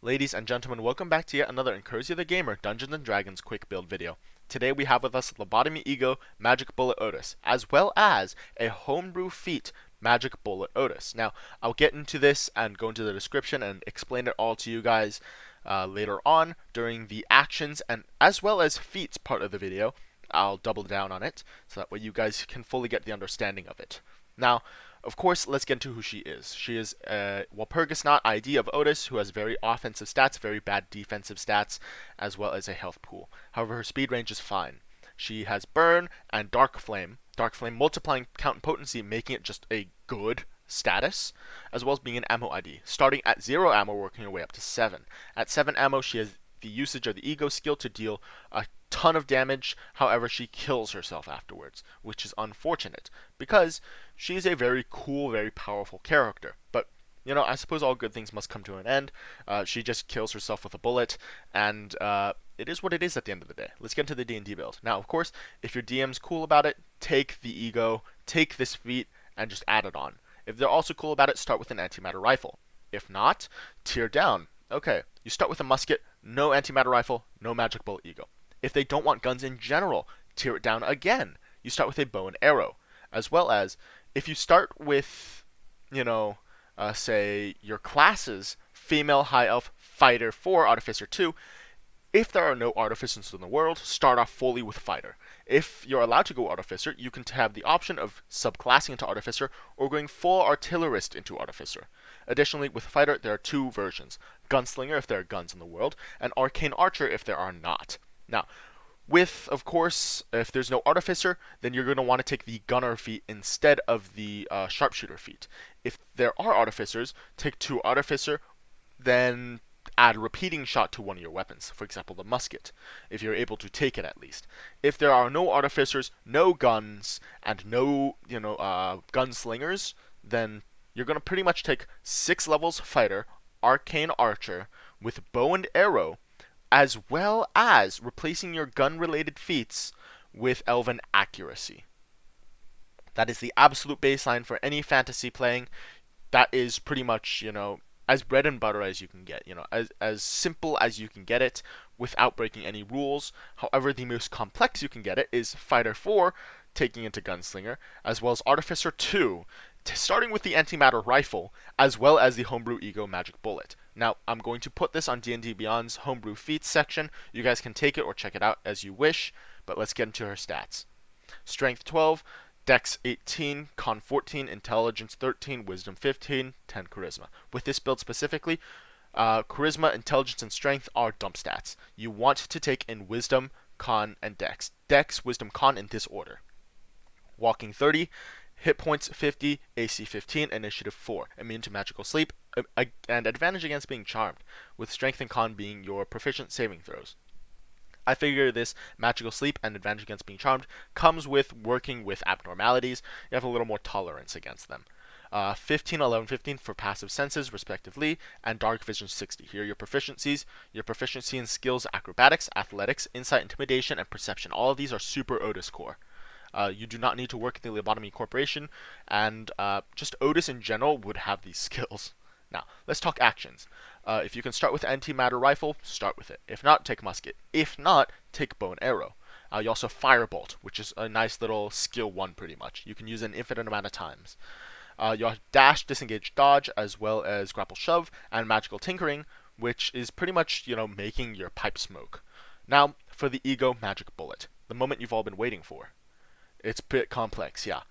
Ladies and gentlemen, welcome back to yet another Incursio the Gamer Dungeons & Dragons quick build video. Today we have with us Lobotomy EGO Magic Bullet Outis, as well as a Homebrew feat Magic Bullet Outis. Now, I'll get into this and go into the description and explain it all to you guys later on during the actions and as well as feats part of the video. I'll double down on it, so that way you guys can fully get the understanding of it. Now, of course, let's get into who she is. She is a Walpurgisnacht ID of Outis, who has very offensive stats, very bad defensive stats, as well as a health pool. However, her speed range is fine. She has Burn and Dark Flame. Dark Flame multiplying count and potency, making it just a good status, as well as being an ammo ID. Starting at 0 ammo, working her way up to 7. At 7 ammo, she has the usage of the E.G.O skill to deal a ton of damage. However, she kills herself afterwards, which is unfortunate because she's a very cool, very powerful character. But you know, I suppose all good things must come to an end. She just kills herself with a bullet, and it is what it is at the end of the day. Let's get into the D&D build. Now, of course, if your DM's cool about it, take the E.G.O, take this feat, and just add it on. If they're also cool about it, start with an antimatter rifle. If not, tier down. Okay, you start with a musket, no antimatter rifle, no magic bullet E.G.O. If they don't want guns in general, tier it down again. You start with a bow and arrow. As well as, if you start with, you know, say your classes, female, high elf, fighter 4, artificer 2, if there are no artificers in the world, start off fully with fighter. If you're allowed to go artificer, you can have the option of subclassing into artificer or going full artillerist into artificer. Additionally, with fighter, there are two versions: gunslinger if there are guns in the world, and arcane archer if there are not. Now, with, of course, if there's no artificer, then you're going to want to take the gunner feat instead of the sharpshooter feat. If there are artificers, take 2 artificer, then add repeating shot to one of your weapons, for example the musket, if you're able to take it at least. If there are no artificers, no guns, and no gunslingers, then you're going to pretty much take 6 levels fighter, arcane archer, with bow and arrow, as well as replacing your gun related feats with elven accuracy. That is the absolute baseline for any fantasy playing. That is pretty much, you know, as bread and butter as you can get, you know, as simple as you can get it without breaking any rules. However, the most complex you can get it is Fighter 4 taking into Gunslinger, as well as Artificer 2, starting with the antimatter rifle, as well as the Homebrew EGO Magic Bullet. Now, I'm going to put this on D&D Beyond's Homebrew Feats section. You guys can take it or check it out as you wish, but let's get into her stats. Strength 12, Dex 18, Con 14, Intelligence 13, Wisdom 15, 10 Charisma. With this build specifically, Charisma, Intelligence, and Strength are dump stats. You want to take in Wisdom, Con, and Dex. Dex, Wisdom, Con in this order. Walking 30, Hit points 50, AC 15, Initiative 4. Immune to magical sleep, and advantage against being charmed, with Strength and Con being your proficient saving throws. I figure this magical sleep and advantage against being charmed comes with working with abnormalities. You have a little more tolerance against them. 15, 11, 15 for passive senses, respectively, and dark vision 60. Here are your proficiencies. Your proficiency in skills, acrobatics, athletics, insight, intimidation, and perception. All of these are super Outis core. You do not need to work at the Lobotomy Corporation, and just Outis in general would have these skills. Now, let's talk actions. If you can start with antimatter rifle, start with it. If not, take musket. If not, take bow and arrow. You also have firebolt, which is a nice little skill 1 pretty much. You can use it an infinite amount of times. You have dash, disengage, dodge, as well as grapple, shove, and magical tinkering, which is pretty much, you know, making your pipe smoke. Now, for the EGO Magic Bullet, the moment you've all been waiting for. It's a bit complex, yeah.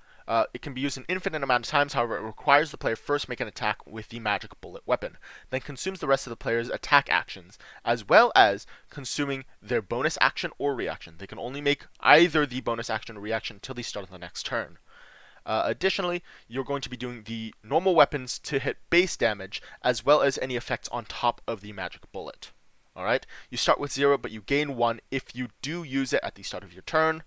It can be used an infinite amount of times, however, it requires the player first make an attack with the magic bullet weapon, then consumes the rest of the player's attack actions, as well as consuming their bonus action or reaction. They can only make either the bonus action or reaction until the start of the next turn. Additionally, you're going to be doing the normal weapons to hit base damage, as well as any effects on top of the magic bullet. Alright, you start with 0, but you gain 1 if you do use it at the start of your turn.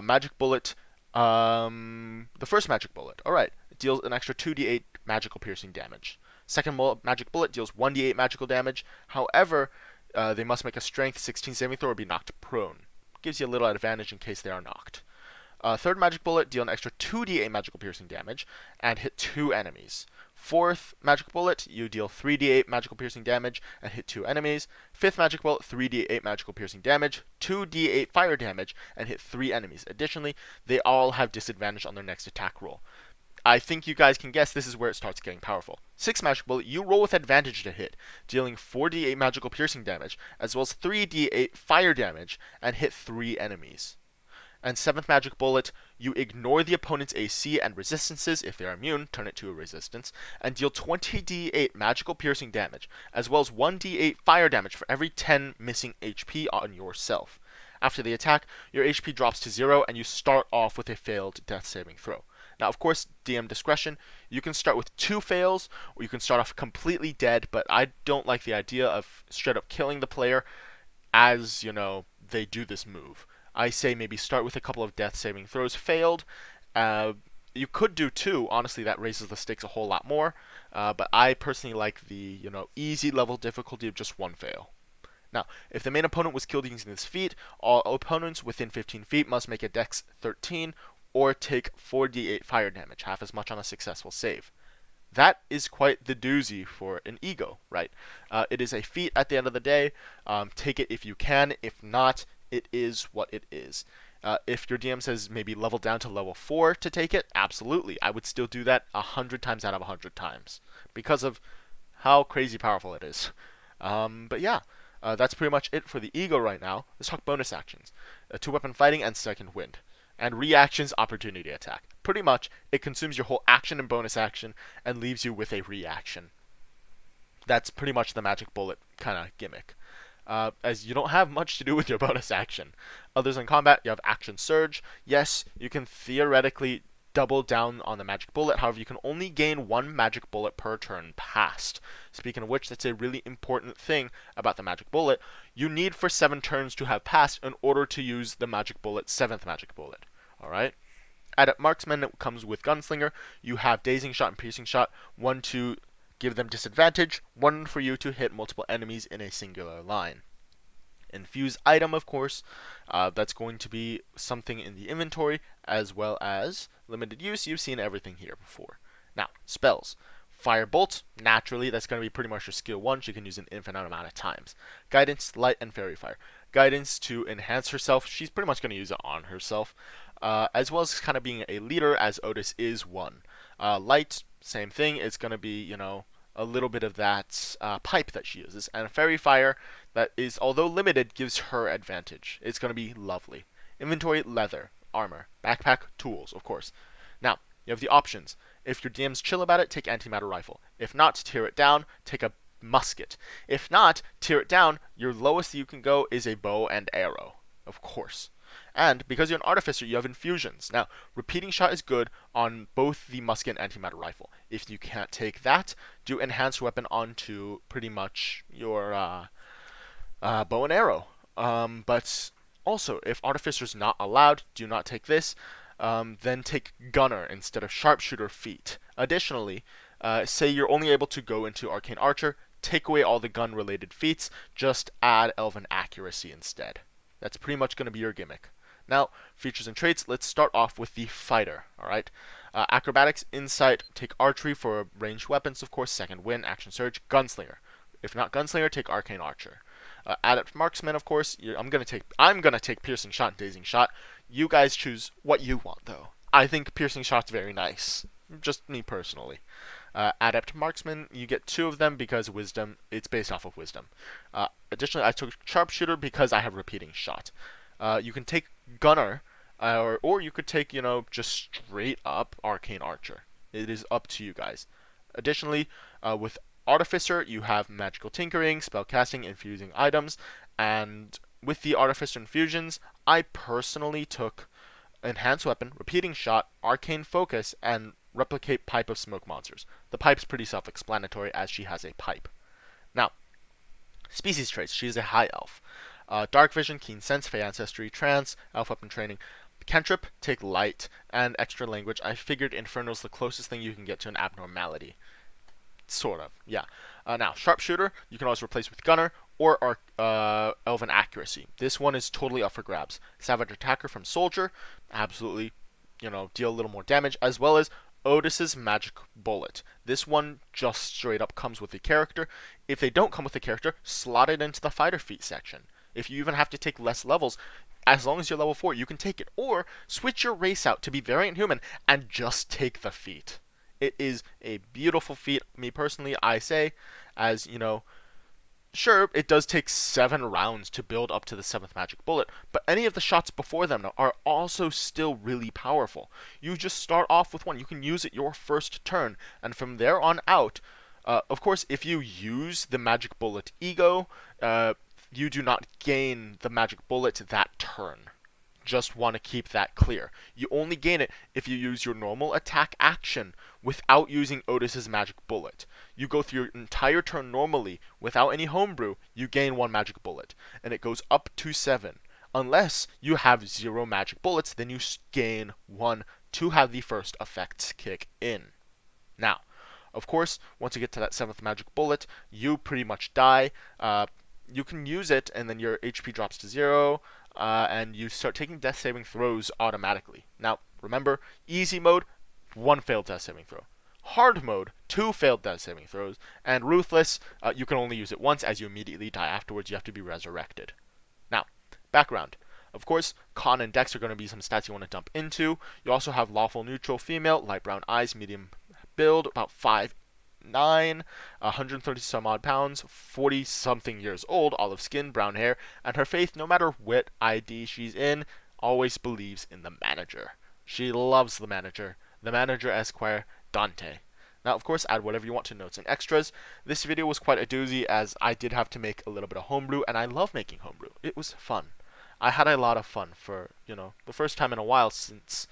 Magic bullet, the first magic bullet, alright, it deals an extra 2d8 magical piercing damage. Second magic bullet deals 1d8 magical damage. However, they must make a strength 16 saving throw or be knocked prone. Gives you a little advantage in case they are knocked. Third magic bullet, deal an extra 2d8 magical piercing damage and hit 2 enemies. Fourth magic bullet, you deal 3d8 magical piercing damage and hit 2 enemies. Fifth magic bullet, 3d8 magical piercing damage, 2d8 fire damage, and hit 3 enemies. Additionally, they all have disadvantage on their next attack roll. I think you guys can guess this is where it starts getting powerful. Sixth magic bullet, you roll with advantage to hit, dealing 4d8 magical piercing damage, as well as 3d8 fire damage, and hit 3 enemies. And seventh magic bullet, you ignore the opponent's AC and resistances. If they're immune, turn it to a resistance, and deal 20d8 magical piercing damage, as well as 1d8 fire damage for every 10 missing HP on yourself. After the attack, your HP drops to 0, and you start off with a failed death saving throw. Now, of course, DM discretion, you can start with 2 fails, or you can start off completely dead, but I don't like the idea of straight up killing the player as, they do this move. I say maybe start with a couple of death saving throws failed. You could do 2. Honestly, that raises the stakes a whole lot more. But I personally like the easy level difficulty of just 1 fail. Now, if the main opponent was killed using this feat, all opponents within 15 feet must make a Dex 13 or take 4d8 fire damage, half as much on a successful save. That is quite the doozy for an ego, right? It is a feat at the end of the day. Take it if you can. If not, it is what it is. If your DM says maybe level down to level 4 to take it, absolutely. I would still do that 100 times out of 100 times because of how crazy powerful it is. But yeah, that's pretty much it for the ego right now. Let's talk bonus actions. 2-weapon fighting and second wind. And reactions, opportunity attack. Pretty much, it consumes your whole action and bonus action and leaves you with a reaction. That's pretty much the magic bullet kind of gimmick. As you don't have much to do with your bonus action. Others in combat, you have action surge. Yes, you can theoretically double down on the magic bullet. However, you can only gain 1 magic bullet per turn passed. Speaking of which, that's a really important thing about the magic bullet. You need for 7 turns to have passed in order to use the magic bullet, 7th magic bullet. Alright? Adept marksman comes with gunslinger. You have dazing shot and piercing shot. 1 to give them disadvantage, 1 for you to hit multiple enemies in a singular line. Infuse item, of course, that's going to be something in the inventory, as well as limited use. You've seen everything here before. Now, spells. Firebolt, naturally, that's going to be pretty much your skill 1. She can use an infinite amount of times. Guidance, light, and fairy fire. Guidance to enhance herself. She's pretty much going to use it on herself, as well as kind of being a leader, as Otis is one. Light, same thing. It's going to be, a little bit of that pipe that she uses. And fairy fire, that is, although limited, gives her advantage. It's going to be lovely. Inventory, leather, armor, backpack, tools, of course. Now, you have the options. If your DM's chill about it, take antimatter rifle. If not, tear it down, take a musket. If not, tear it down, your lowest you can go is a bow and arrow, of course. And because you're an artificer, you have infusions. Now, repeating shot is good on both the musket and antimatter rifle. If you can't take that, do enhanced weapon onto pretty much your bow and arrow. But also, if artificer's not allowed, do not take this. Then take gunner instead of sharpshooter feat. Additionally, say you're only able to go into arcane archer, take away all the gun related feats, just add elven accuracy instead. That's pretty much going to be your gimmick. Now, features and traits, let's start off with the fighter, alright? Acrobatics, insight, take archery for ranged weapons, of course, second wind, action surge, gunslinger. If not gunslinger, take arcane archer. Adept marksman, of course, I'm gonna take piercing shot and dazing shot. You guys choose what you want, though. I think piercing shot's very nice, just me personally. Adept marksman, you get 2 of them because wisdom, it's based off of wisdom. Additionally, I took sharpshooter because I have repeating shot. You can take gunner, or you could take, just straight up arcane archer. It is up to you guys. Additionally, with artificer, you have magical tinkering, spell casting, infusing items, and with the artificer infusions, I personally took enhanced weapon, repeating shot, arcane focus, and replicate pipe of smoke monsters. The pipe's pretty self-explanatory as she has a pipe. Now, species traits. She is a high elf. Dark vision, keen sense, fey ancestry, trance, elf weapon training. Cantrip, take light, and extra language. I figured Infernal's the closest thing you can get to an abnormality. Sort of, yeah. Now, sharpshooter, you can always replace with gunner, or elven accuracy. This one is totally up for grabs. Savage attacker from soldier, absolutely, deal a little more damage, as well as Otis's Magic Bullet. This one just straight up comes with the character. If they don't come with the character, slot it into the fighter feat section. If you even have to take less levels, as long as you're level 4, you can take it. Or switch your race out to be variant human and just take the feat. It is a beautiful feat. Me personally, I say, as you know, sure, it does take 7 rounds to build up to the 7th Magic Bullet, but any of the shots before them are also still really powerful. You just start off with one. You can use it your first turn, and from there on out, of course, if you use the Magic Bullet EGO, you do not gain the Magic Bullet that turn. Just want to keep that clear. You only gain it if you use your normal attack action without using Otis's Magic Bullet. You go through your entire turn normally without any homebrew, you gain 1 Magic Bullet, and it goes up to 7. Unless you have 0 Magic Bullets, then you gain 1 to have the first effects kick in. Now, of course, once you get to that 7th Magic Bullet, you pretty much die. You can use it, and then your HP drops to 0. And you start taking death saving throws automatically. Now, remember, easy mode, 1 failed death saving throw. Hard mode, 2 failed death saving throws. And ruthless, you can only use it once, as you immediately die afterwards. You have to be resurrected. Now, background. Of course, con and dex are going to be some stats you want to dump into. You also have lawful neutral female, light brown eyes, medium build, about 5'9", 130 some odd pounds, 40 something years old, olive skin, brown hair, and her faith, no matter what ID she's in, always believes in the manager. She loves the manager Esquire Dante. Now, of course, add whatever you want to notes and extras. This video was quite a doozy, as I did have to make a little bit of homebrew, and I love making homebrew. It was fun. I had a lot of fun for, the first time in a while, since,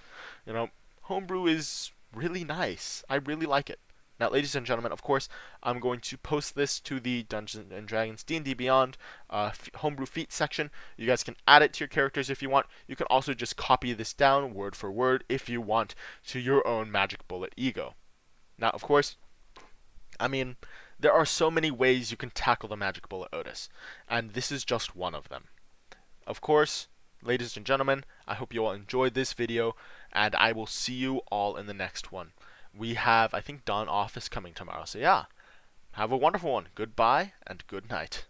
homebrew is really nice. I really like it. Now, ladies and gentlemen, of course, I'm going to post this to the Dungeons & Dragons D&D Beyond homebrew feat section. You guys can add it to your characters if you want. You can also just copy this down word for word if you want to your own Magic Bullet EGO. Now, of course, there are so many ways you can tackle the Magic Bullet Otis, and this is just one of them. Of course, ladies and gentlemen, I hope you all enjoyed this video, and I will see you all in the next one. We have, I think, Dawn Office coming tomorrow. So yeah, have a wonderful one. Goodbye and good night.